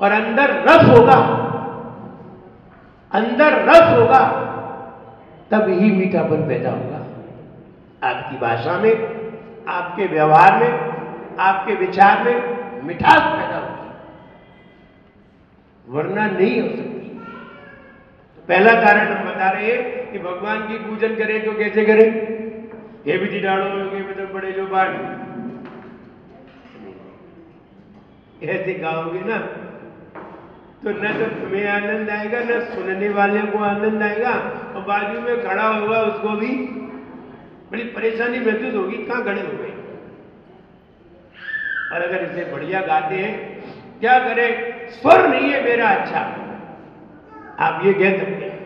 और अंदर रस होगा, अंदर रस होगा, तब ही मीठापन पैदा होगा। आपकी भाषा में, आपके व्यवहार में, आपके विचार में मिठास पैदा होगी, वरना नहीं हो सकती। पहला कारण हम बता रहे हैं कि भगवान की पूजन करें तो कैसे करें? ये विधि डालो ये मतलब बड़े जो बाढ़ ऐसे गाओगे ना तो न तो तुम्हें आनंद आएगा, न सुनने वाले को आनंद आएगा, और बाजू में खड़ा होगा उसको भी बड़ी परेशानी महसूस होगी, कहाँ खड़े हो गए। और अगर इसे बढ़िया गाते हैं, क्या करें? स्वर नहीं है मेरा अच्छा, आप ये कह सकते हैं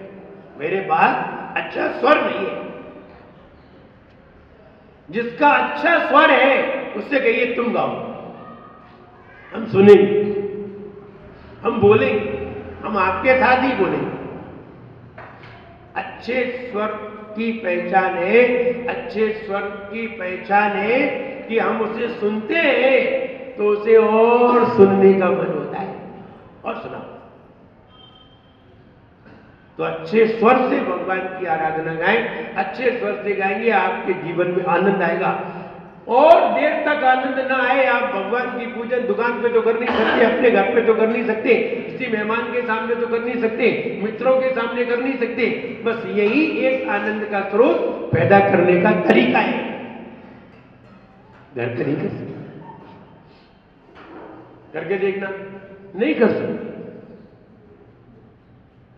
मेरे पास अच्छा स्वर नहीं है। जिसका अच्छा स्वर है उससे कहिए तुम गाओ, हम सुनेंगे, हम बोलेंगे, हम आपके साथ ही बोलेंगे। अच्छे स्वर की पहचान है, अच्छे स्वर की पहचान है कि हम उसे सुनते हैं तो उसे और सुनने का मन होता है और सुनाओ। तो अच्छे स्वर से भगवान की आराधना गाएं, अच्छे स्वर से गाएंगे आपके जीवन में आनंद आएगा। और देर तक आनंद ना आए, आप भगवान की पूजन दुकान पे तो कर नहीं सकते, अपने घर पे तो कर नहीं सकते, किसी मेहमान के सामने तो कर नहीं सकते, मित्रों के सामने कर नहीं सकते। बस यही एक आनंद का स्रोत पैदा करने का तरीका है। घर पे नहीं कर सकते, करके देखना, नहीं कर सकते,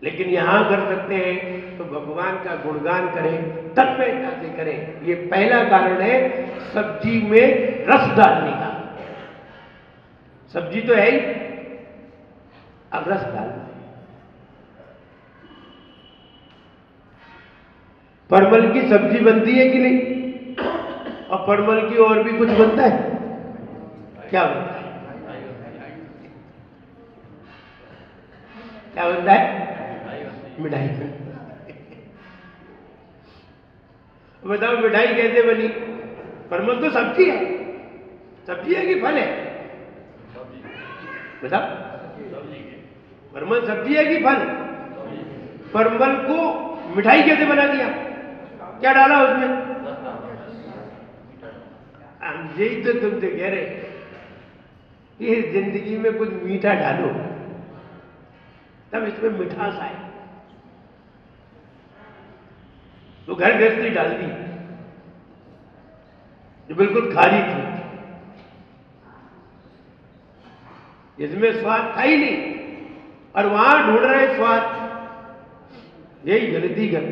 लेकिन यहां कर सकते हैं तो भगवान का गुणगान करें, तन्मयता से करें। ये पहला कारण है सब्जी में रस डालने का। सब्जी तो है ही, अब रस डालना है। परवल की सब्जी बनती है कि नहीं? और परवल की और भी कुछ बनता है, क्या बनता है? क्या बनता है? मिठाई। बताओ मिठाई कैसे बनी? परवल तो सब्जी है, सब्जी है कि फल है? बताओ, परवल सब्जी है कि फल? परवल को मिठाई कैसे बना दिया? क्या डाला उसमें? यही तो तुमसे कह रहे कि जिंदगी में कुछ मीठा डालो, तब इसमें मिठास आए। तो घर गृहस्थी डाल दी जो बिल्कुल खाली थी, इसमें स्वाद था ही नहीं, और वहां ढूंढ रहे स्वाद। यही गलती कर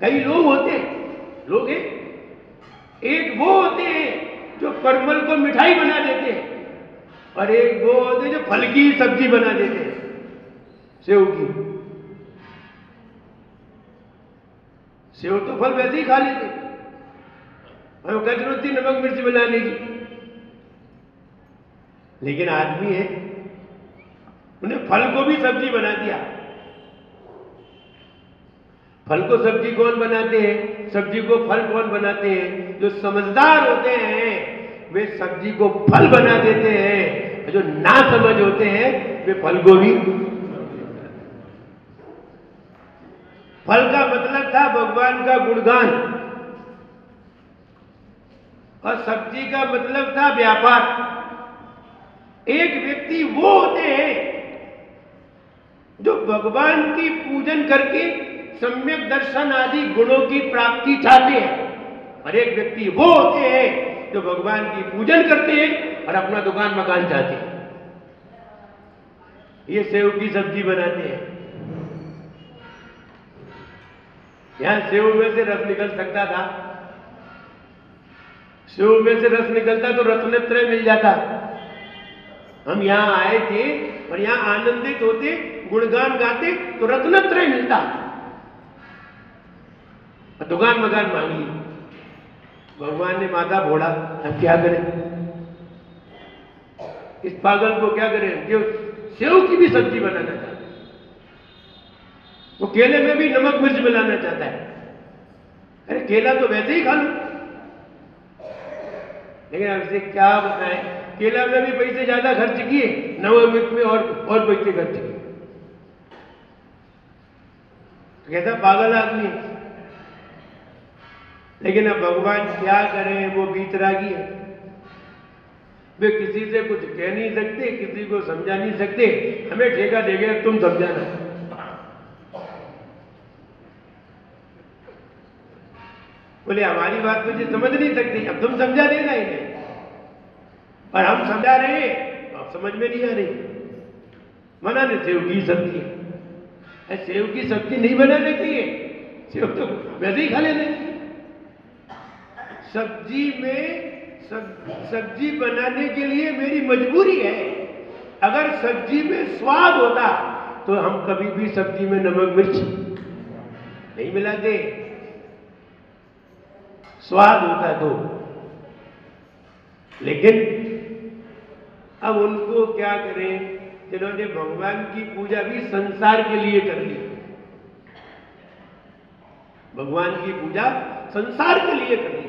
कई लोग होते हैं, लोग हैं, एक वो होते हैं जो परवल को मिठाई बना देते हैं, और एक वो होते हैं जो फल की सब्जी बना देते हैं, सेव की। सेव तो फल वैसे ही खा लेते, हमें क्या जरूरत थी नमक मिर्च बनाने की? लेकिन आदमी है, उन्हें फल को भी सब्जी बना दिया। फल को सब्जी कौन बनाते हैं? सब्जी को फल कौन बनाते हैं? जो समझदार होते हैं वे सब्जी को फल बना देते हैं, जो ना समझ होते हैं वे फल को भी। फल का मतलब था भगवान का गुणगान, और सब्जी का मतलब था व्यापार। एक व्यक्ति वो होते हैं जो भगवान की पूजन करके सम्यक दर्शन आदि गुणों की प्राप्ति चाहते हैं, और एक व्यक्ति वो होते हैं जो भगवान की पूजन करते हैं और अपना दुकान मकान चाहते हैं। ये सेव की सब्जी बनाते हैं। यहां सेव में से रस निकल सकता था, सेव में से रस निकलता तो रत्नत्रय मिल जाता। हम यहां आए थे और यहां आनंदित होते, गुणगान गाते तो रत्नत्रय मिलता, और दुकान मकान मांग ली। भगवान ने माथा फोड़ा, हम क्या करें? इस पागल को क्या करें जो सेव की भी सब्जी बनाना चाहता है, वो केले में भी नमक मिर्च मिलाना चाहता है। अरे केला तो वैसे ही खा लो, लेकिन अब इसे क्या बताएं केला में भी पैसे ज्यादा खर्च किए, नवमित में और पैसे खर्च किए। कैसा पागल आदमी है। लेकिन अब भगवान क्या करें, वो बीतरागी है। वे किसी से कुछ कह नहीं सकते, किसी को समझा नहीं सकते। हमें ठेका दे गया, तुम समझाना। बोले हमारी बात तुझे समझ नहीं सकती, अब तुम समझा देना इन्हें। और हम समझा रहे हैं तो अब समझ में नहीं आ रही। मना ने सेव की सब्जी, सेव की सब्जी नहीं बनानी चाहिए, सेव तो वैसे ही खा लेने। सब्जी में सब्जी बनाने के लिए मेरी मजबूरी है। अगर सब्जी में स्वाद होता तो हम कभी भी सब्जी में नमक मिर्च नहीं मिलाते। स्वाद होता तो। लेकिन अब उनको क्या करें, जिन्होंने भगवान की पूजा भी संसार के लिए कर ली। भगवान की पूजा संसार के लिए कर ली।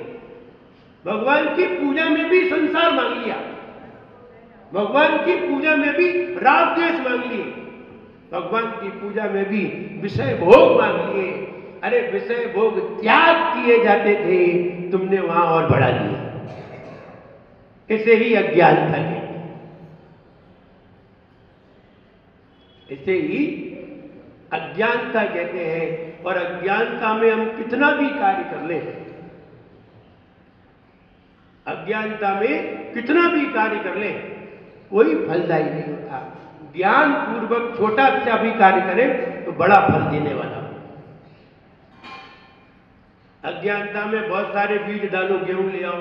भगवान की पूजा में भी संसार मांग लिया, भगवान की पूजा में भी राग द्वेष मांग लिए, भगवान की पूजा में भी विषय भोग मांग लिए। अरे विषय भोग त्याग किए जाते थे, तुमने वहां और बढ़ा दिया। इसे ही अज्ञानता कहते हैं। इसे ही अज्ञानता कहते हैं। और अज्ञानता में हम कितना भी कार्य कर लें, अज्ञानता में कितना भी कार्य कर लें, कोई फलदायी नहीं होता। ज्ञान पूर्वक छोटा सा भी कार्य करें तो बड़ा फल देने वाला। अज्ञानता में बहुत सारे बीज डालो, गेहूं ले आओ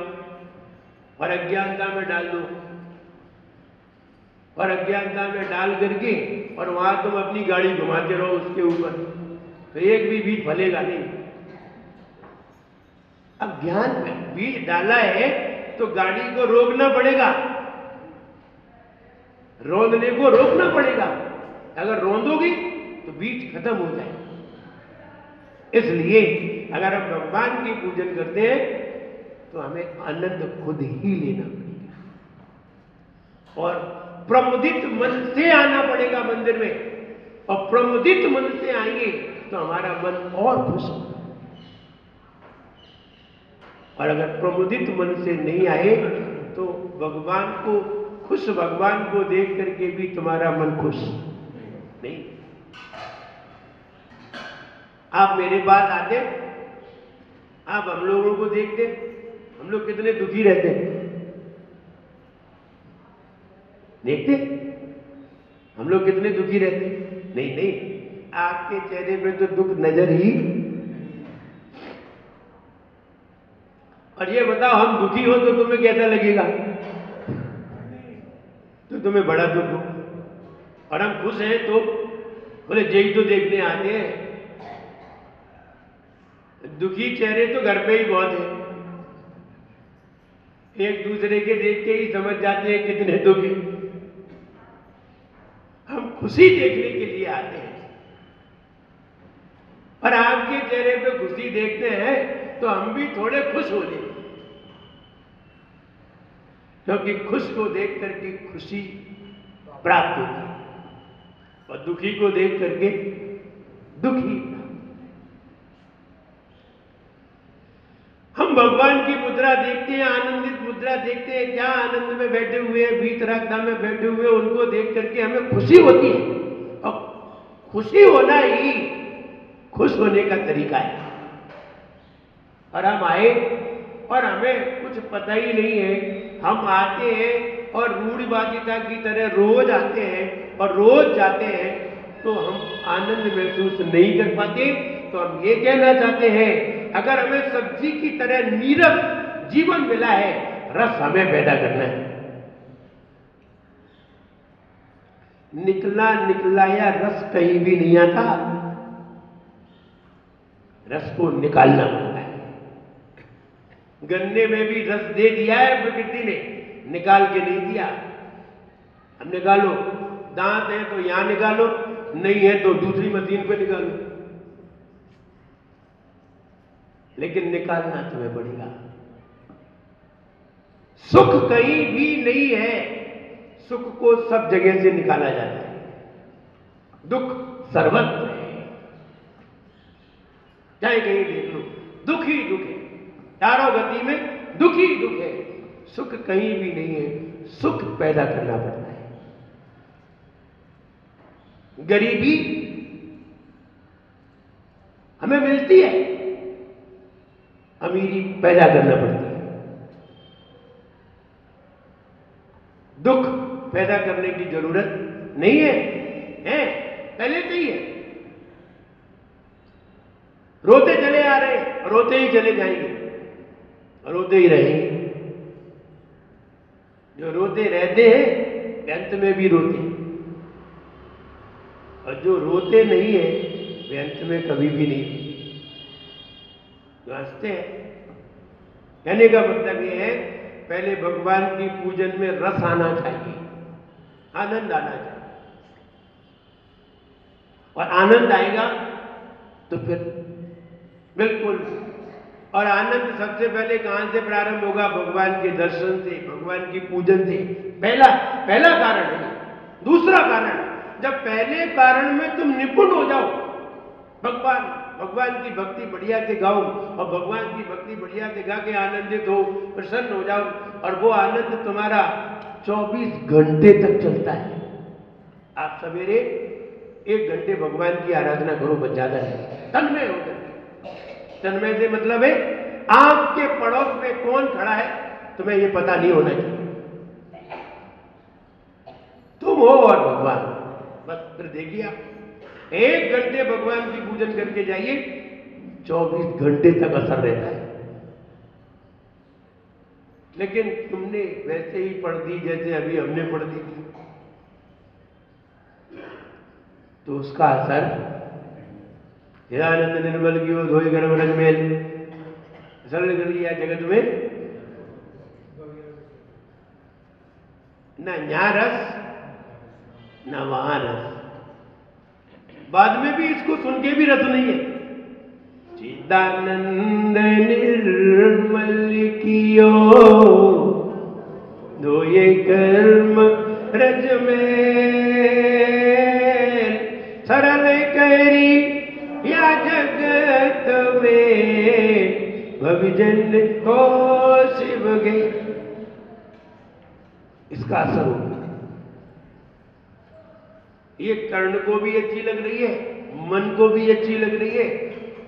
और अज्ञानता में डाल दो, और अज्ञानता में डाल करके और वहां तुम अपनी गाड़ी घुमाते रहो उसके ऊपर, तो एक भी बीज फलेगा नहीं। अब ज्ञान में बीज डाला है तो गाड़ी को रोकना पड़ेगा, रोंदने को रोकना पड़ेगा। अगर रोंदोगी तो बीज खत्म हो जाए। इसलिए अगर हम भगवान की पूजन करते हैं तो हमें आनंद खुद ही लेना पड़ेगा और प्रमुदित मन से आना पड़ेगा मंदिर में। और प्रमुदित मन से आएंगे तो हमारा मन और खुश होगा। और अगर प्रमुदित मन से नहीं आए तो भगवान को देख करके भी तुम्हारा मन खुश नहीं। आप मेरे पास आते, आप हम लोगों को देखते, हम लोग कितने दुखी रहते हैं, देखते हम लोग कितने दुखी रहते। नहीं, आपके चेहरे पे तो दुख नजर ही। और ये बताओ, हम दुखी हो तो तुम्हें कैसा लगेगा? तो तुम्हें बड़ा दुख हो। और हम खुश हैं तो बोले जय तो देखने आते हैं। दुखी चेहरे तो घर पे ही बहुत है, एक दूसरे के देख के ही समझ जाते हैं कितने दुखी। हम खुशी देखने के लिए आते हैं और आपके चेहरे पे खुशी देखते हैं तो हम भी थोड़े खुश हो लेंगे, क्योंकि खुश को देख करके खुशी प्राप्त होती है और दुखी को देख करके दुखी। हम भगवान की मुद्रा देखते हैं, आनंदित मुद्रा देखते हैं, क्या आनंद में बैठे हुए हैं, वीतरागता में बैठे हुए, उनको देख करके हमें खुशी होती है। और खुशी होना ही खुश होने का तरीका है। और हम आए और हमें कुछ पता ही नहीं है, हम आते हैं और रूढ़िवादिता की तरह रोज आते हैं और रोज जाते हैं, तो हम आनंद महसूस नहीं कर पाते। तो हम ये कहना चाहते हैं, अगर हमें सब्जी की तरह नीरस जीवन मिला है, रस हमें पैदा करना है। निकला या रस कहीं भी नहीं आता, रस को निकालना पड़ता है। गन्ने में भी रस दे दिया है प्रकृति ने, निकाल के नहीं दिया। अब निकालो, दांत है तो यहां निकालो, नहीं है तो दूसरी मशीन पे निकालो, लेकिन निकालना तुम्हें पड़ेगा। सुख कहीं भी नहीं है, सुख को सब जगह से निकाला जाता है, दुख सर्वत्र है, चाहे कहीं देख लो दुख ही दुख है, चारों गति में दुख ही दुख है, सुख कहीं भी नहीं है, सुख पैदा करना पड़ता है। गरीबी हमें मिलती है, अमीरी पैदा करना पड़ती है, दुख पैदा करने की जरूरत नहीं है, पहले से ही है। रोते चले आ रहे हैं, रोते ही चले जाएंगे, रोते ही रहेंगे। जो रोते रहते हैं अंत में भी रोते हैं, और जो रोते नहीं है वे अंत में कभी भी नहीं, जो हंसते हैं। कहने का मतलब ये है, पहले भगवान की पूजन में रस आना चाहिए, आनंद आना चाहिए, और आनंद आएगा तो फिर बिल्कुल। और आनंद सबसे पहले कहां से प्रारंभ होगा? भगवान के दर्शन से, भगवान की पूजन से। पहला कारण है। दूसरा कारण, जब पहले कारण में तुम निपुण हो जाओ, भगवान की भक्ति बढ़िया से गाओ, और भगवान की भक्ति बढ़िया से गा के आनंदित हो, प्रसन्न हो जाओ, और वो आनंद तुम्हारा 24 घंटे तक चलता है। आप सवेरे 1 घंटे भगवान की आराधना करो, बच जाता है, तन्मय हो जाए। तन्मय से मतलब है आंख के पड़ोस में कौन खड़ा है तुम्हें ये पता नहीं होना चाहिए, तुम हो और भगवान, बस। फिर देखिए आप 1 घंटे भगवान की पूजन करके जाइए, 24 घंटे तक असर रहता है। लेकिन तुमने वैसे ही पढ़ दी जैसे अभी हमने पढ़ दी थी, तो उसका असर हिरानंद निर्मल की धोई गर्भ रंगमेल सरल कर लिया जगत में ना, यहाँ रस ना वहां रस। बाद में भी इसको सुन के भी रस नहीं है। चिदानंद निर्मल कियो धोए कर्म रज में सरल करी या जगत में भविजन हो शिव गे। इसका असर होगा। ये कर्ण को भी अच्छी लग रही है, मन को भी अच्छी लग रही है,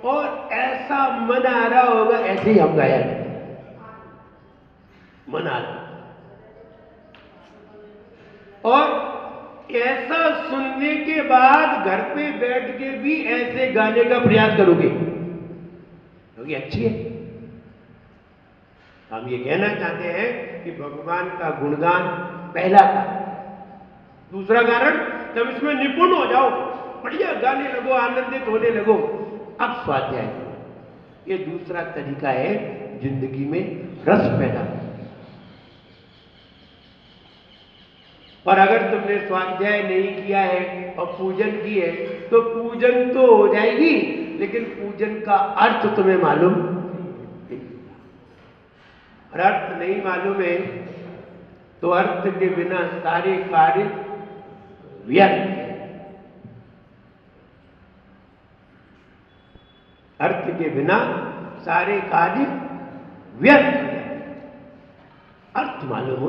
और ऐसा मन आ रहा होगा ऐसे ही हम गाया मन आ रहा, और ऐसा सुनने के बाद घर पे बैठ के भी ऐसे गाने का प्रयास करोगे, क्योंकि अच्छी है। हम ये कहना चाहते हैं कि भगवान का गुणगान पहला कारण। दूसरा कारण, जब इसमें निपुण हो जाओ, बढ़िया गाने लगो, आनंदित होने लगो, अब स्वाध्याय करो। ये दूसरा तरीका है जिंदगी में रस पैदा। और अगर तुमने स्वाध्याय नहीं किया है और पूजन की है, तो पूजन तो हो जाएगी, लेकिन पूजन का अर्थ तुम्हें मालूम नहीं। और अर्थ नहीं मालूम है तो अर्थ के बिना सारे कार्य व्यर्थ है। अर्थ के बिना सारे कार्य व्यर्थ है। अर्थ मालूम हो,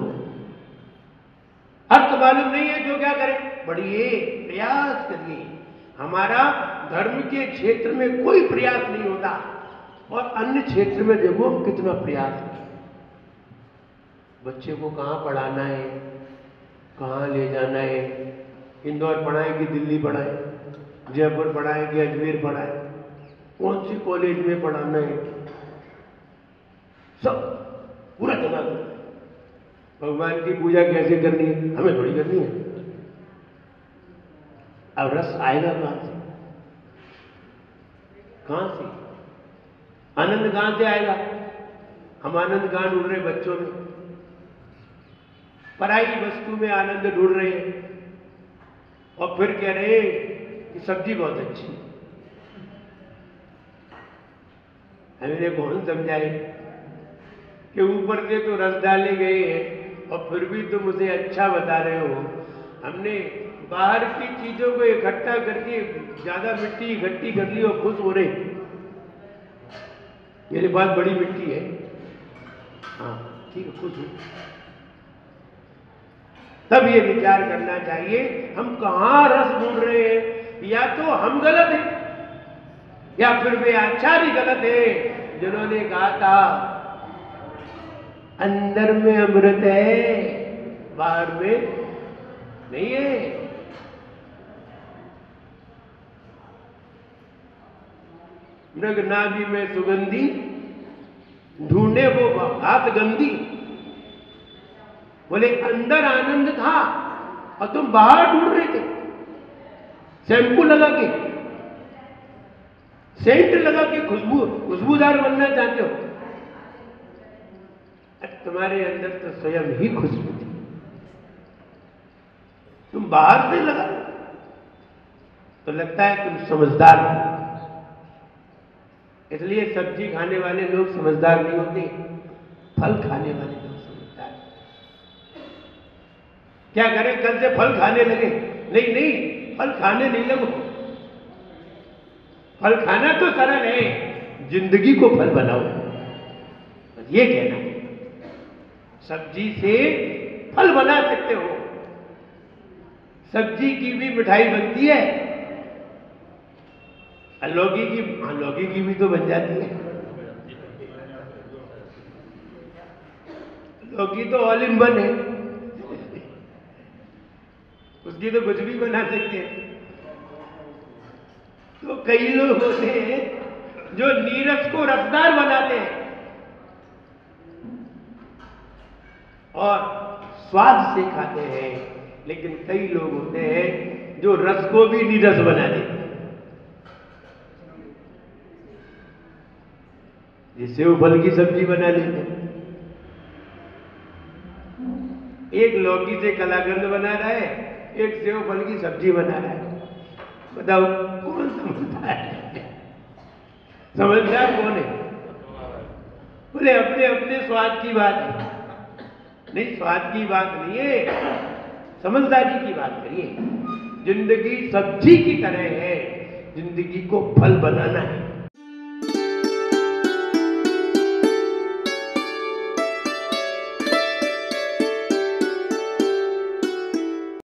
अर्थ मालूम नहीं है जो क्या करें, बढ़िए प्रयास करिए। हमारा धर्म के क्षेत्र में कोई प्रयास नहीं होता, और अन्य क्षेत्र में देखो कितना प्रयास है। बच्चे को कहाँ पढ़ाना है, कहाँ ले जाना है, इंदौर पढ़ाएं कि दिल्ली पढ़ाएं, जयपुर पढ़ाएं कि अजमेर पढ़ाएं, कौन सी कॉलेज में पढ़ाना है, सब पूरा दिमाग। भगवान की पूजा कैसे करनी है, हमें थोड़ी करनी है। अब रस आएगा कहां से, कहां से आनंद कहां से आएगा? हम आनंद कहां ढूंढ रहे? बच्चों में, पराई वस्तु में आनंद ढूंढ रहे हैं, और फिर कह रहे हैं कि सब्जी बहुत अच्छी। हमें कौन समझाए? कि ऊपर से तो रस डाले गए हैं और फिर भी तुम उसे अच्छा बता रहे हो। हमने बाहर की चीजों को इकट्ठा करके ज्यादा मिट्टी इकट्ठी कर ली और खुश हो रहे, मेरे पास बड़ी मिट्टी है, हाँ ठीक है, खुश हो। तब ये विचार करना चाहिए हम कहाँ रस ढूंढ रहे हैं। या तो हम गलत हैं या फिर वे आचार्य गलत है जिन्होंने कहा था अंदर में अमृत है बाहर में नहीं है। मृग नाभि में सुगंधी ढूंढे वो हाथ गंदी। बोले अंदर आनंद था और तुम बाहर ढूंढ रहे थे, शैम्पू लगा के, सेंट लगा के खुशबूदार बनना चाहते हो। तुम्हारे अंदर तो स्वयं ही खुशबू थी, तुम बाहर से लगा तो लगता है तुम समझदार हो। इसलिए सब्जी खाने वाले लोग समझदार नहीं होते, फल खाने वाले लोग समझदार। क्या करें, कल से फल खाने लगे? नहीं नहीं, फल खाने नहीं लगो। फल खाना तो सरल है, जिंदगी को फल बनाओ, बस ये कहना है। सब्जी से फल बना सकते हो, सब्जी की भी मिठाई बनती है, लौकी की भी तो बन जाती है। लौकी तो ऑल इन वन है, उसकी तो कुछ भी बना सकते हैं। तो कई लोग होते हैं जो नीरस को रसदार बनाते हैं और स्वाद से खाते हैं, लेकिन कई लोग होते हैं जो रस को भी नीरस बना देते हैं। सेव फल की सब्जी बना लेते हैं, एक लौकी से कलाकंद बना रहा है, एक सेव फल की सब्जी बना रहा है। बताओ कौन समझदार है? समझदार कौन है? बोले अपने अपने स्वाद की बात है। नहीं, स्वाद की बात नहीं है, समझदारी की बात करिए। जिंदगी सब्जी की तरह है, जिंदगी को फल बनाना है।